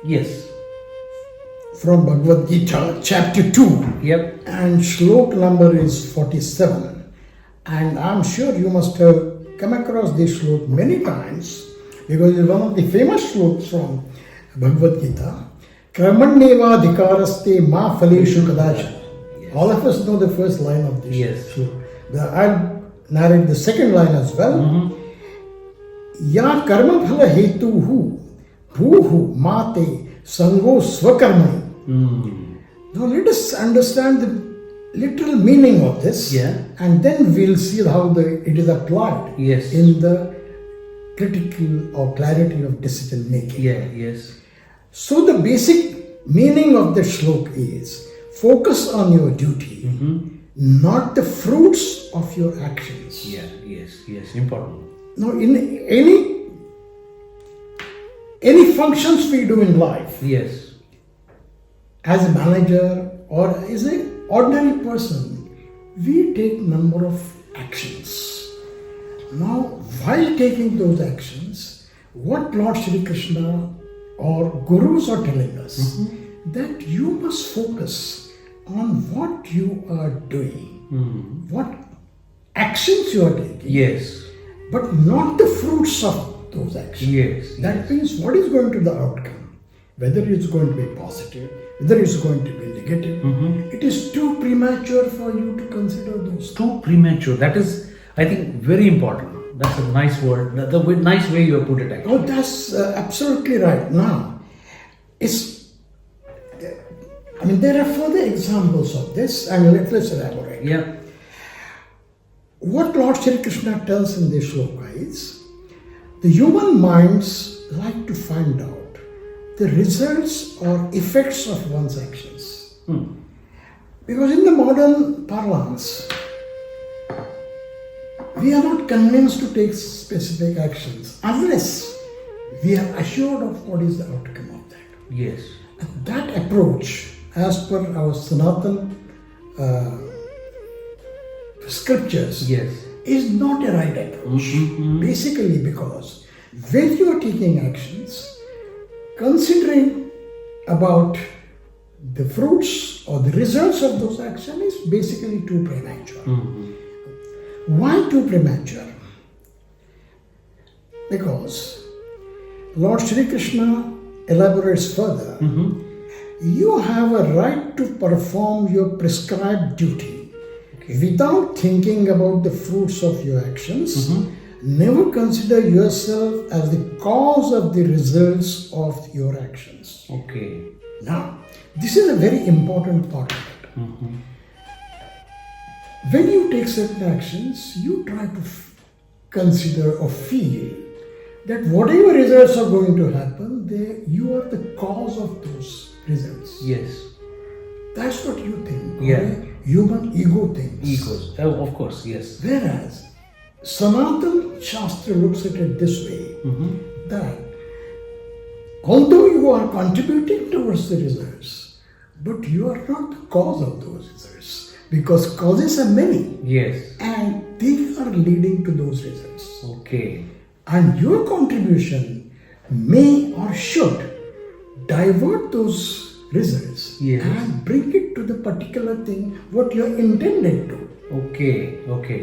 Yes. From Bhagwat Geeta, chapter 2. Yep. And shlok number is 47. And I'm sure you must have come across this shlok many times because it's one of the famous shloks from Bhagwat Geeta. Kramanyeva dhikaraste ma phaleshu kadachan. All of us know the first line of this shlok. I'll narrate the second line as well. Ya karma phala hetuhu bhuhu mate sango swakarmai. Now let us understand the literal meaning of this, and then we'll see how it is applied in the critical or clarity of decision making. So the basic meaning of the shlok is focus on your duty, not the fruits of your actions. Yes, important. Now, in any functions we do in life, as a manager or as an ordinary person, we take number of actions. Now, while taking those actions, what Lord Shri Krishna or gurus are telling us, that you must focus on what you are doing, what actions you are taking, but not the fruits of those actions. That means what is going to be the outcome, whether it's going to be positive, whether it's going to be negative. It is too premature for you to consider those. Too premature. That is, I think, very important. That's a nice word. The nice way you have put it, actually. Oh, that's absolutely right. Now, there are further examples of this, and let's elaborate. What Lord Shri Krishna tells in this shloka is, the human minds like to find out the results or effects of one's actions. Because in the modern parlance, we are not convinced to take specific actions unless we are assured of what is the outcome of that. And that approach, as per our Sanatan scriptures, is not a right approach. Basically because when you are taking actions, considering about the fruits or the results of those actions is basically too premature. Why too premature? Because Lord Shri Krishna elaborates further, you have a right to perform your prescribed duty without thinking about the fruits of your actions. Never consider yourself as the cause of the results of your actions. Now, this is a very important part of it. When you take certain actions, you try to consider or feel that whatever results are going to happen, you are the cause of those results. That's what you think. Human ego thinks. Of course, Whereas Sanatan Shastra looks at it this way, that although you are contributing towards the results, but you are not the cause of those results, because causes are many, and they are leading to those results. And your contribution may or should divert those results and bring it to the particular thing what you are intended to.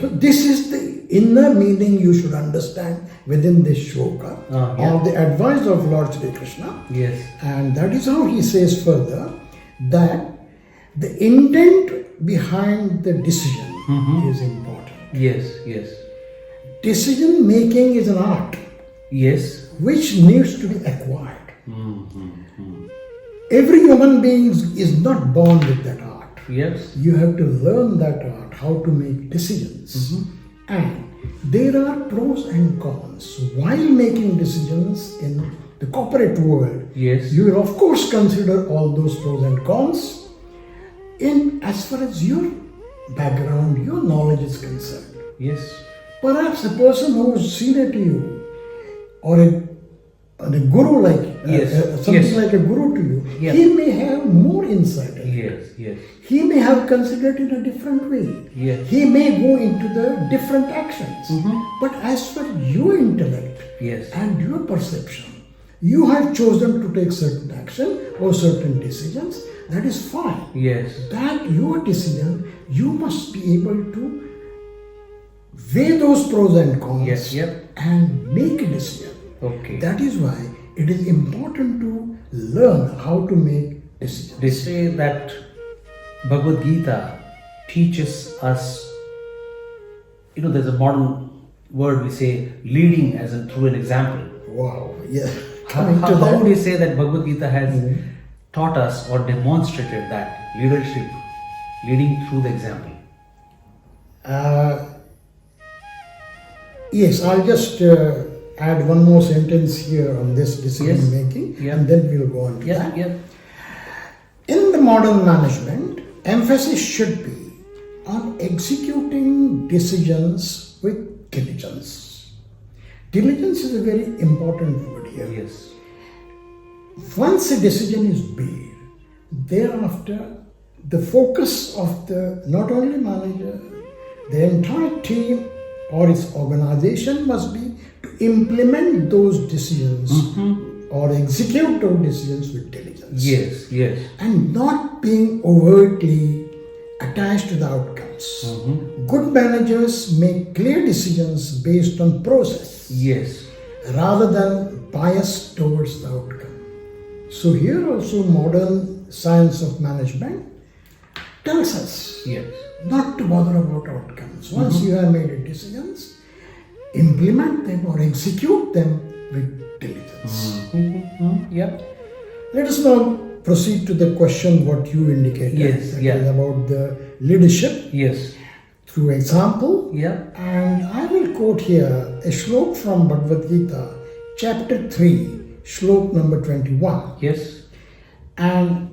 So this is the inner meaning you should understand within this shloka, or the advice of Lord Shri Krishna. And that is how he says further that the intent behind the decision is important. Decision making is an art which needs to be acquired. Every human being is not born with that art. You have to learn that art, how to make decisions. And there are pros and cons. While making decisions in the corporate world, you will of course consider all those pros and cons as far as your background, your knowledge is concerned. Perhaps a person who is senior to you, or a guru like a guru to you, he may have more insight. He may have considered in a different way. He may go into the different actions. But as for your intellect and your perception, You have chosen to take certain action or certain decisions. That is fine. Yes. That your decision, you must be able to weigh those pros and cons Yes. Yep. and make a decision. Okay. That is why it is important to learn how to make decisions. They say that Bhagwat Geeta teaches us, there's a modern word we say leading as in through an example. Wow, yeah. How would you say that Bhagwat Geeta has taught us or demonstrated that leadership, leading through the example? Yes, I'll just add one more sentence here on this decision making, and then we'll go on to that. Yeah. In the modern management, emphasis should be on executing decisions with diligence. Diligence is a very important word here. Yes. Once a decision is made, thereafter the focus of the not only manager, the entire team or its organization must be to implement those decisions or execute those decisions with diligence. Yes. And not being overtly attached to the outcomes. Good managers make clear decisions based on process. Yes. Rather than bias towards the outcome. So here also modern science of management tells us not to bother about outcomes. Once you have made decisions, implement them or execute them with diligence. Let us now proceed to the question what you indicated. Yes, that is about the leadership. Yes. Through example. Yeah. And I will quote here a shlok from Bhagwat Geeta, chapter 3, shlok number 21. Yes. And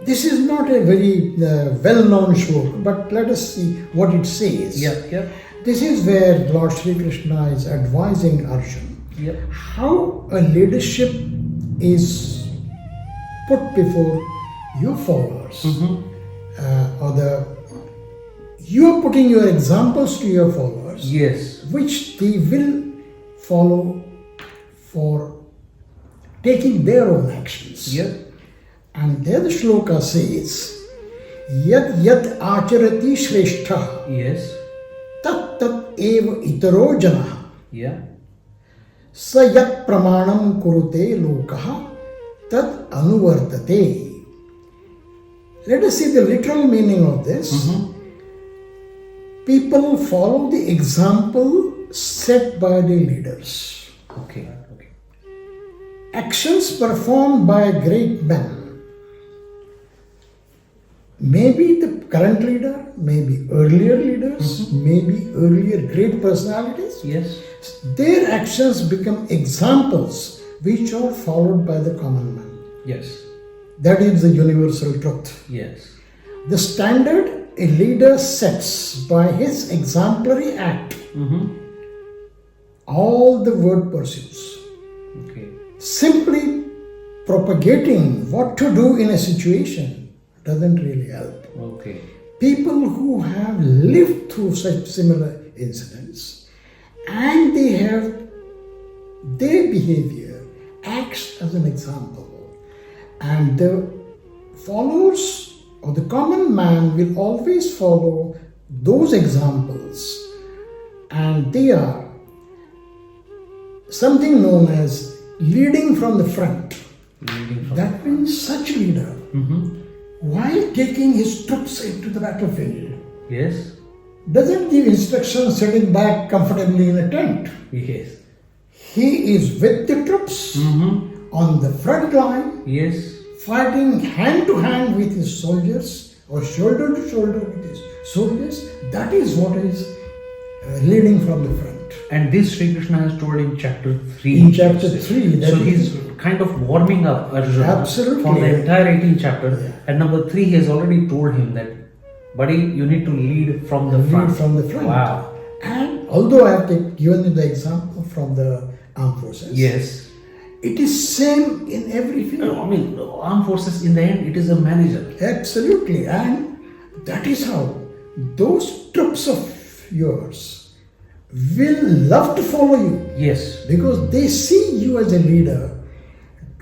this is not a very well-known shlok, but let us see what it says. Yeah. This is where Lord Sri Krishna is advising Arjuna how a leadership is put before your followers, you are putting your examples to your followers, which they will follow for taking their own actions. And there the shloka says, Yad yad acharati shrestha tat tat eva itaro janaha sa yat pramanam kurute lokaha tat anuvartate. Let us see the literal meaning of this. People follow the example set by the leaders. Okay. Actions performed by great men, maybe the current leader, maybe earlier leaders, maybe earlier great personalities, their actions become examples which are followed by the common man. That is the universal truth. The standard a leader sets by his exemplary act, all the world pursues. Simply propagating what to do in a situation doesn't really help. People who have lived through such similar incidents and their behavior acts as an example, and the followers or the common man will always follow those examples, and they are something known as leading from the front. That means such leader, while taking his troops into the battlefield, doesn't give instructions sitting back comfortably in a tent. He is with the troops on the front line, fighting hand to hand with his soldiers or shoulder to shoulder with his soldiers. That is what is leading from the front. And this Sri Krishna has told in chapter 3. In chapter 3. So he's kind of warming up Arjuna for the entire 18th chapter. And number 3, he has already told him that, buddy, you need to lead from the front. Lead from the front. Wow. And although I have given you the example from the armed forces, it is same in every field. I mean, armed forces, in the end, it is a manager. Absolutely. And that is how those troops of yours will love to follow you. Yes. Because they see you as a leader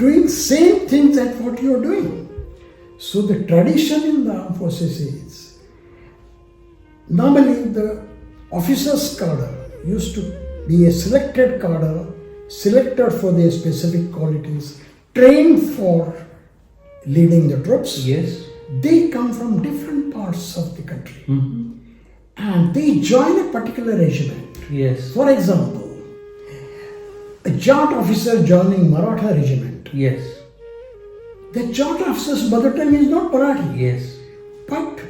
doing same things that what you are doing. So the tradition in the armed forces is, normally the officers' cadre used to be a selected cadre, selected for their specific qualities, trained for leading the troops. Yes. They come from different parts of the country. Mm-hmm. And they join a particular regiment. Yes. For example, a Jat officer joining Maratha regiment. Yes. The Jat officer's mother tongue is not Marathi. Yes. But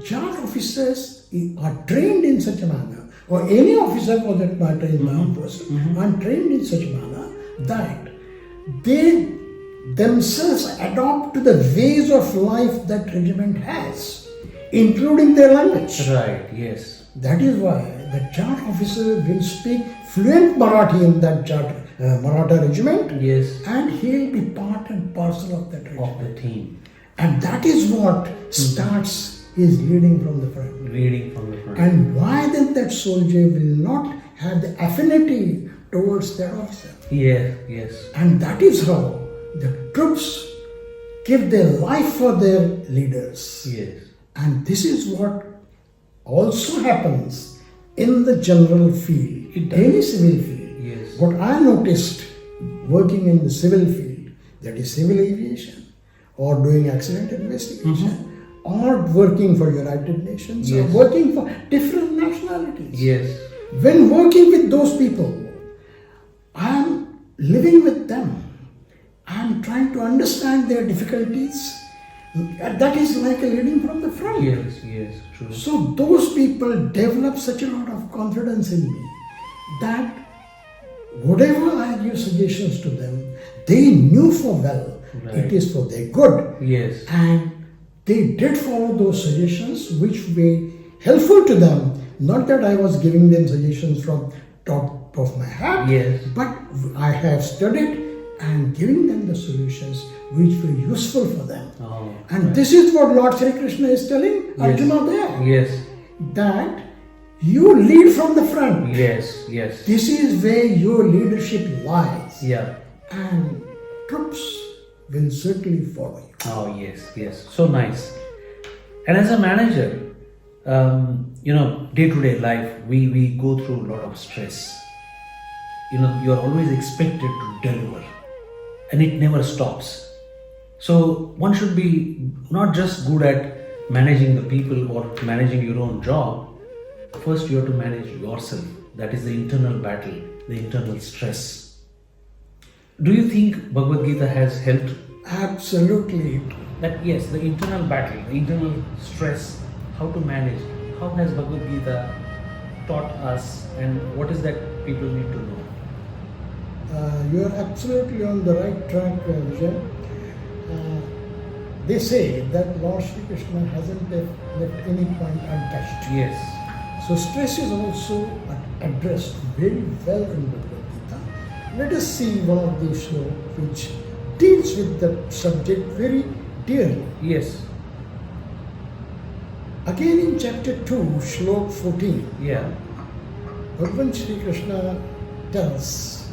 Jat officers are trained in such a manner, or any officer for that matter in the armed forces, are trained in such a manner that they themselves adopt to the ways of life that regiment has, including their language. Right. Yes. That is why the Jat officer will speak fluent Marathi in that Jat Maratha regiment, Yes. and he will be part and parcel of that regiment. Of the team. And that is what starts his leading from the front. Reading from the front. And why then that soldier will not have the affinity towards that officer? Yes. And that is how the troops give their life for their leaders. Yes. And this is what also happens in the general field, It does. any civil field. Yes. What I noticed working in the civil field, that is civil aviation, or doing accident investigation, or working for United Nations, Yes. or working for different nationalities. Yes. When working with those people, I am living with them. I am trying to understand their difficulties. That is like a leading from the front. Yes. True. So those people develop such a lot of confidence in me that whatever I give suggestions to them, they knew for well Right. it is for their good. Yes. And they did follow those suggestions which were helpful to them. Not that I was giving them suggestions from top of my head, Yes. but I have studied and giving them the solutions which were useful for them. Oh, And this is what Lord Sri Krishna is telling Arjuna there, Yes. that you lead from the front. Yes. This is where your leadership lies. Yeah. And troops will certainly follow you. Oh, yes. So nice. And as a manager, day-to-day life, we go through a lot of stress. You're always expected to deliver, and it never stops. So one should be not just good at managing the people or managing your own job. First, you have to manage yourself. That is the internal battle, the internal stress. Do you think Bhagwat Geeta has helped Absolutely. that? Yes, the internal battle, the internal stress, how to manage? How has Bhagwat Geeta taught us, and what is that people need to know? You are absolutely on the right track, Vijay. They say that Lord Sri Krishna hasn't left any point untouched. Yes. So stress is also addressed very well in Bhagavad Gita. Let us see one of these slokas which deals with the subject very dearly. Yes. Again in chapter 2, shlok 14, Yeah. Bhagavan Sri Krishna tells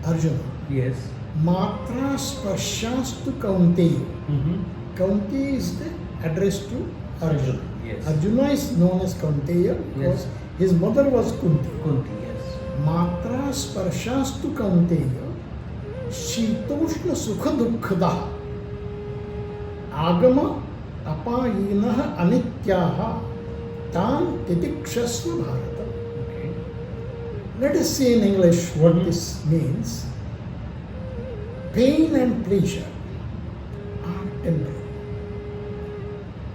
Arjuna, Yes. Matra sparshastu kaunteya. Mm-hmm. Kaunteya is the address to Arjuna. Yes. Arjuna is known as Kaunteya because Yes. his mother was Kunti. Kunti. Yes. Matra sparshastu kaunteya shitoshna sukha dukkhada agama apayinah anityaha tan titikshasva bharata. Okay. Let us see in English what this means. Pain and pleasure are temporary.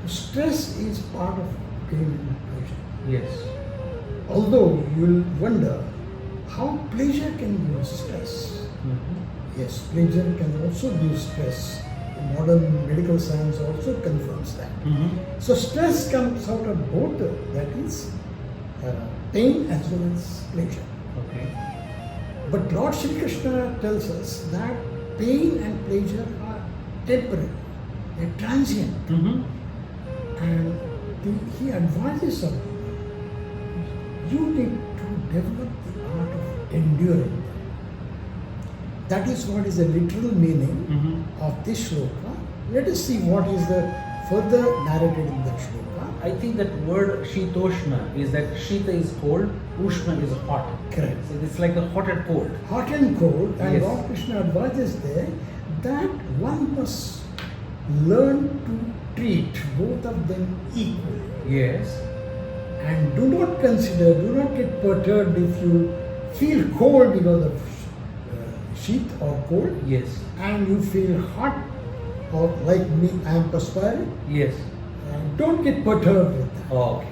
Stress is part of pain and pleasure. Yes. Although you will wonder how pleasure can give stress. Mm-hmm. Yes, pleasure can also give stress. Modern medical science also confirms that. Mm-hmm. So stress comes out of both, that is pain as well as pleasure. Okay. But Lord Sri Krishna tells us that pain and pleasure are temporary, they're transient. Mm-hmm. And he advises us, you need to develop the art of enduring them. That is what is the literal meaning of this shloka. Let us see what is the further narrated in that shloka. I think that word Shitoshna is that Shita is cold, Ushna is hot. Correct. So it's like the hot and cold. Hot and cold, and Yes. Lord Krishna advises there that one must learn to treat both of them equally. Yes. And do not get perturbed if you feel cold because of sheath or cold, Yes. and you feel hot, or like me, I am perspiring. Yes. Don't get perturbed with that. Okay.